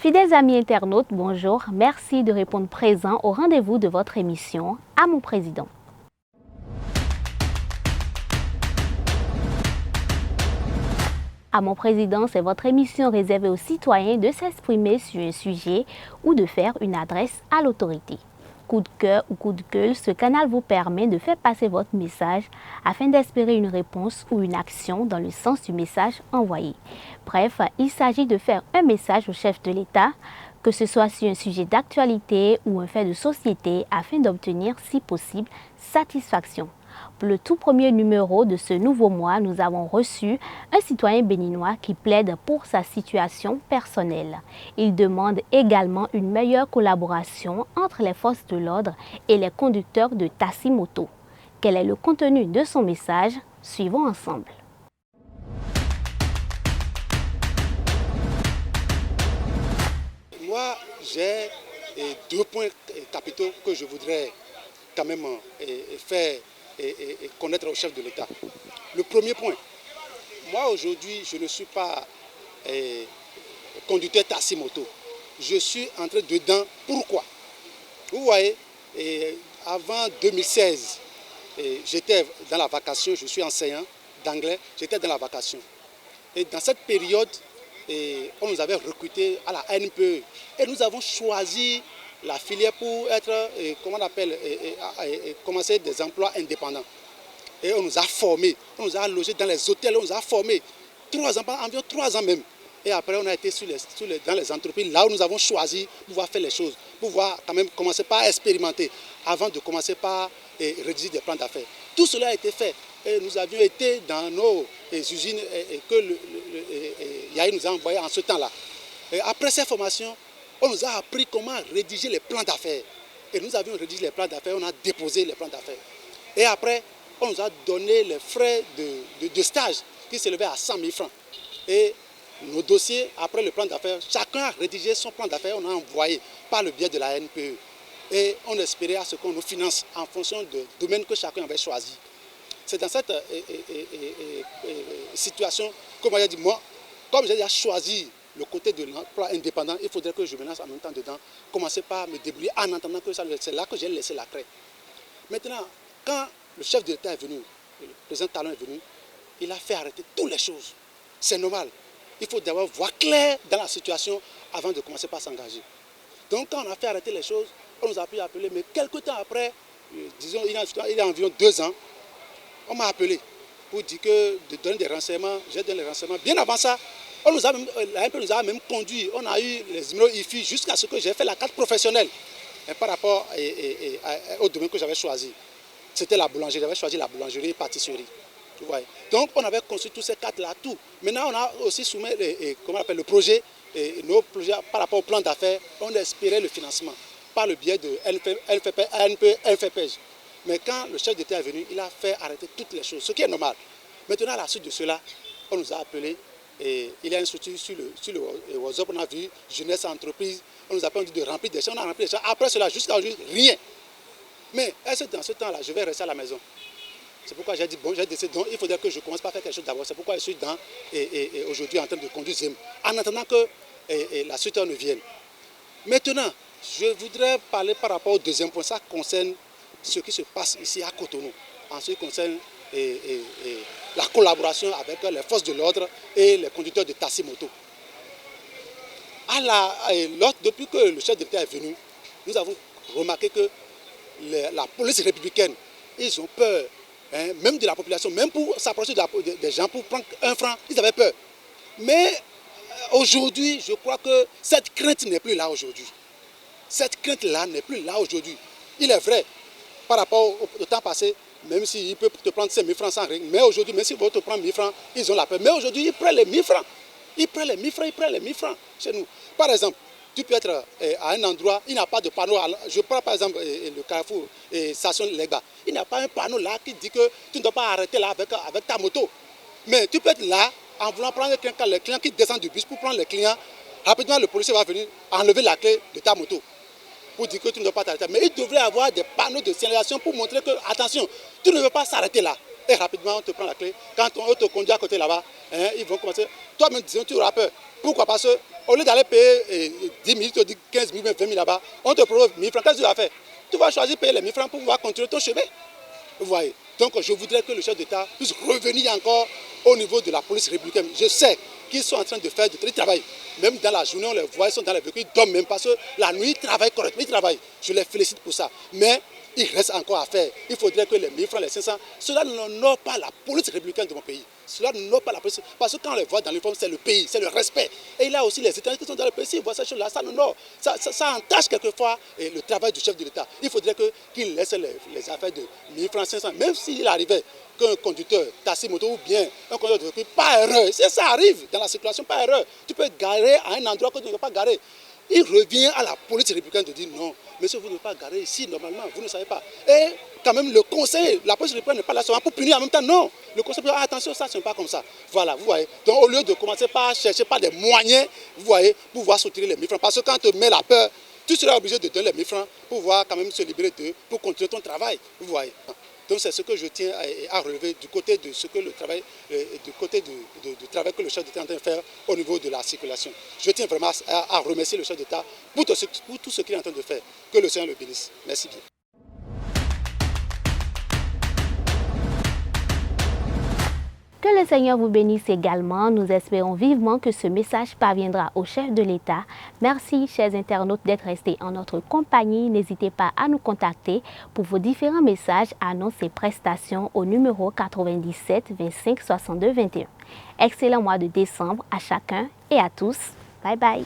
Fidèles amis internautes, bonjour. Merci de répondre présent au rendez-vous de votre émission À mon président. À mon président, c'est votre émission réservée aux citoyens de s'exprimer sur un sujet ou de faire une adresse à l'autorité. Coup de cœur ou coup de gueule, ce canal vous permet de faire passer votre message afin d'espérer une réponse ou une action dans le sens du message envoyé. Bref, il s'agit de faire un message au chef de l'État, que ce soit sur un sujet d'actualité ou un fait de société, afin d'obtenir, si possible, satisfaction. Pour le tout premier numéro de ce nouveau mois, nous avons reçu un citoyen béninois qui plaide pour sa situation personnelle. Il demande également une meilleure collaboration entre les forces de l'ordre et les conducteurs de taxi-moto. Quel est le contenu de son message? Suivons ensemble. Moi, j'ai deux points capitaux que je voudrais quand même faire connaître au chef de l'État. Le premier point, moi aujourd'hui, je ne suis pas conducteur taxi-moto. Je suis entré dedans. Pourquoi? Vous voyez, avant 2016, j'étais dans la vacation, je suis enseignant d'anglais, j'étais dans la vacation. Et dans cette période, on nous avait recrutés à la NPE. Et nous avons choisi la filière pour être, comment on appelle, commencer des emplois indépendants. Et on nous a formés, on nous a logés dans les hôtels, on nous a formés. 3 ans, environ 3 ans même. Et après, on a été dans les entreprises, là où nous avons choisi pour pouvoir faire les choses, pour pouvoir quand même commencer par expérimenter, avant de commencer par rédiger des plans d'affaires. Tout cela a été fait. Et nous avions été dans nos usines que Yahi nous a envoyés en ce temps-là. Après ces formations, on nous a appris comment rédiger les plans d'affaires. Et nous avions rédigé les plans d'affaires, on a déposé les plans d'affaires. Et après, on nous a donné les frais de stage qui s'élevaient à 100 000 francs. Et nos dossiers, après le plan d'affaires, chacun a rédigé son plan d'affaires, on a envoyé par le biais de la NPE. Et on espérait à ce qu'on nous finance en fonction du domaine que chacun avait choisi. C'est dans cette situation que moi j'ai dit, moi, comme j'ai déjà choisi le côté de l'emploi indépendant, il faudrait que je me lance en même temps dedans, commencer par me débrouiller en entendant que c'est là que j'ai laissé la craie. Maintenant, quand le chef de l'État est venu, le président Talon est venu, il a fait arrêter toutes les choses. C'est normal. Il faut d'abord voir clair dans la situation avant de commencer par s'engager. Donc quand on a fait arrêter les choses, on nous a pu appeler, mais quelques temps après, disons il y a environ 2 ans, on m'a appelé pour dire que de donner des renseignements, j'ai donné les renseignements. Bien avant ça, la MP nous a même conduit, on a eu les numéros IFI jusqu'à ce que j'ai fait la carte professionnelle par rapport au domaine que j'avais choisi. C'était la boulangerie, j'avais choisi la boulangerie et pâtisserie. Donc on avait construit tous ces cartes-là, tout. Maintenant on a aussi soumis le projet, nos projets par rapport au plan d'affaires, on espérait le financement par le biais de LFPJ. Mais quand le chef d'État est venu, il a fait arrêter toutes les choses, ce qui est normal. Maintenant, à la suite de cela, on nous a appelés. Et il y a un soutien sur le WhatsApp, on a vu jeunesse entreprise, on nous a dit de remplir des choses, on a rempli des choses. Après cela, jusqu'à aujourd'hui, rien. Mais est-ce que dans ce temps-là, je vais rester à la maison? C'est pourquoi j'ai dit, bon, j'ai décidé, donc il faudrait que je commence par faire quelque chose d'abord. C'est pourquoi je suis aujourd'hui en train de conduire Zim, en attendant que la suite ne vienne. Maintenant, je voudrais parler par rapport au deuxième point, ça concerne ce qui se passe ici à Cotonou, en ce qui concerne la collaboration avec les forces de l'ordre et les conducteurs de taxi-moto. Depuis que le chef d'État est venu, nous avons remarqué que la police républicaine, ils ont peur, même de la population, même pour s'approcher des gens, pour prendre un franc, ils avaient peur. Mais aujourd'hui, je crois que cette crainte n'est plus là aujourd'hui. Cette crainte-là n'est plus là aujourd'hui. Il est vrai, par rapport au temps passé, même s'ils peuvent te prendre 5 000 francs sans rien, mais aujourd'hui, même s'ils veulent te prendre 1 000 francs, ils ont la peur. Mais aujourd'hui, ils prennent les 1 000 francs. Ils prennent les 1 000 francs, ils prennent les 1 000 francs chez nous. Par exemple, tu peux être à un endroit, il n'y a pas de panneau. Je prends par exemple le Carrefour et Station Lega. Il n'y a pas un panneau là qui dit que tu ne dois pas arrêter là avec ta moto. Mais tu peux être là en voulant prendre le client qui descend du bus pour prendre le client. Rapidement, le policier va venir enlever la clé de ta moto pour dire que tu ne dois pas t'arrêter. Mais il devrait y avoir des panneaux de signalisation pour montrer que, attention, tu ne veux pas s'arrêter là. Et rapidement, on te prend la clé. Quand on te conduit à côté là-bas, ils vont commencer. Toi-même, disons, tu auras peur. Pourquoi? Parce que Au lieu d'aller payer 10 000, 15 000, 20 000 là-bas, on te propose 1 000 francs. Qu'est-ce que tu vas faire? Tu vas choisir payer les 1 000 francs pour pouvoir continuer ton chemin. Vous voyez. Donc je voudrais que le chef d'État puisse revenir encore au niveau de la police républicaine. Je sais qu'ils sont en train de faire du télétravail. Même dans la journée, on les voit, ils sont dans les véhicules, ils dorment même parce que la nuit, ils travaillent correctement, ils travaillent. Je les félicite pour ça. Mais il reste encore à faire. Il faudrait que les 1 000 francs, les 500, cela n'honore pas la police républicaine de mon pays. Cela n'honore pas la police. Parce que quand on les voit dans l'uniforme, c'est le pays, c'est le respect. Et il y a aussi les étrangers qui sont dans le pays, s'ils voient ces choses-là, ça n'honore. Ça entache quelquefois le travail du chef de l'État. Il faudrait qu'il laisse les affaires de 1 000 francs, 500, même s'il arrivait qu'un conducteur, taxi, moto ou bien un conducteur de véhicule, pas erreur. Si ça arrive dans la circulation, pas erreur. Tu peux garer à un endroit que tu ne peux pas garer. Il revient à la police républicaine de dire non, monsieur, vous ne pouvez pas garer ici normalement, vous ne savez pas. Et quand même le conseil, la police républicaine n'est pas là seulement pour punir en même temps, non. Le conseil peut dire attention, ça c'est pas comme ça. Voilà, vous voyez. Donc au lieu de commencer par chercher par des moyens, vous voyez, pour pouvoir soutirer les 1 000 francs. Parce que quand on te met la peur, tu seras obligé de donner les 1 000 francs pour pouvoir quand même se libérer d'eux, pour continuer ton travail. Vous voyez. Donc c'est ce que je tiens à relever du côté de ce que le travail, du côté du travail que le chef d'État est en train de faire au niveau de la circulation. Je tiens vraiment à remercier le chef d'État pour tout ce qu'il est en train de faire. Que le Seigneur le bénisse. Merci bien. Que le Seigneur vous bénisse également. Nous espérons vivement que ce message parviendra au chef de l'État. Merci, chers internautes, d'être restés en notre compagnie. N'hésitez pas à nous contacter pour vos différents messages, annonces et prestations au numéro 97 25 62 21. Excellent mois de décembre à chacun et à tous. Bye bye.